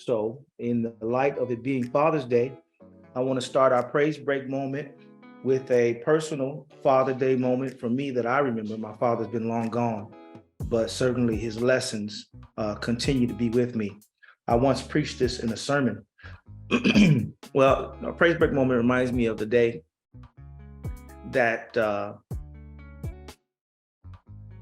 So, in the light of it being Father's Day, I want to start our praise break moment with a personal Father Day moment for me that I remember. My father's been long gone, but certainly his lessons continue to be with me. I once preached this in a sermon. Well, a praise break moment reminds me of the day that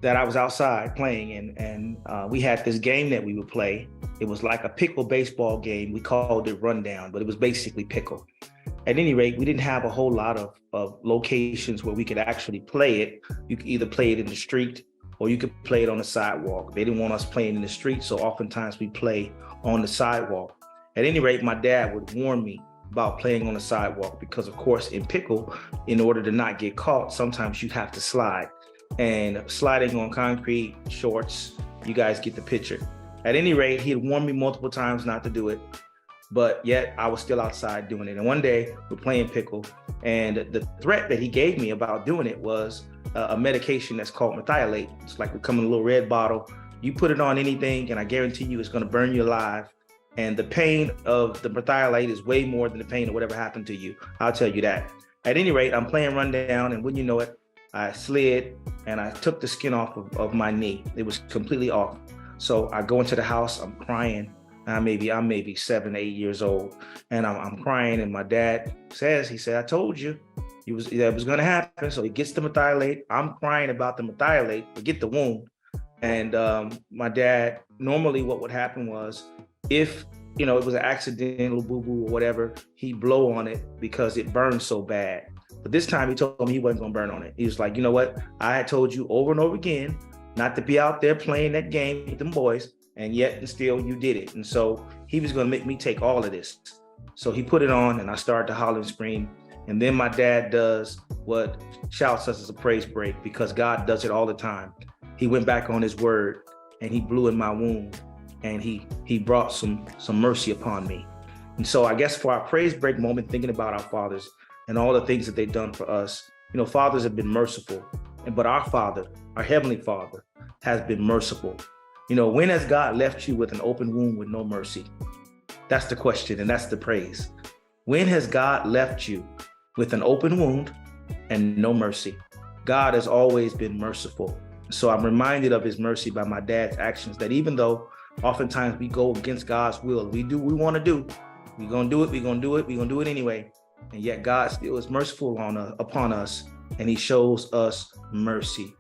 that I was outside playing, and we had this game that we would play. It was like a pickle baseball game. We called it rundown, but it was basically pickle. At any rate, we didn't have a whole lot of locations where we could actually play it. You could either play it in the street or you could play it on the sidewalk. They didn't want us playing in the street, so oftentimes we play on the sidewalk. At any rate, my dad would warn me about playing on the sidewalk because, of course, in pickle, in order to not get caught, sometimes you have to slide. And sliding on concrete, shorts, you guys get the picture. At any rate, he had warned me multiple times not to do it, but yet I was still outside doing it. And one day we're playing pickle, and the threat that he gave me about doing it was a medication that's called methylate. It's like we come in a little red bottle. You put it on anything, and I guarantee you it's going to burn you alive. And the pain of the methylate is way more than the pain of whatever happened to you. I'll tell you that. At any rate, I'm playing rundown, and wouldn't you know it, I slid and I took the skin off of my knee. It was completely off. So I go into the house, I'm crying. I'm maybe 7, 8 years old, and I'm crying. And my dad he said, I told you that was going to happen. So he gets the methylate. I'm crying about the methylate, forget the wound. And my dad, normally what would happen was, if it was an accidental boo-boo or whatever, he'd blow on it because it burned so bad. But this time he told me he wasn't going to burn on it. He was like, you know what? I had told you over and over again not to be out there playing that game with them boys, and yet and still you did it. And so he was going to make me take all of this. So he put it on, and I started to holler and scream. And then my dad does what shouts us as a praise break, because God does it all the time. He went back on his word, and he blew in my wound, and he brought some mercy upon me. And so I guess for our praise break moment, thinking about our fathers and all the things that they've done for us, fathers have been merciful, but our Father, our Heavenly Father, has been merciful. When has God left you with an open wound with no mercy? That's the question, and that's the praise. When has God left you with an open wound and no mercy? God has always been merciful. So I'm reminded of his mercy by my dad's actions, that even though oftentimes we go against God's will, we want to do, we're going to do it anyway. And yet God still is merciful upon us, and he shows us mercy.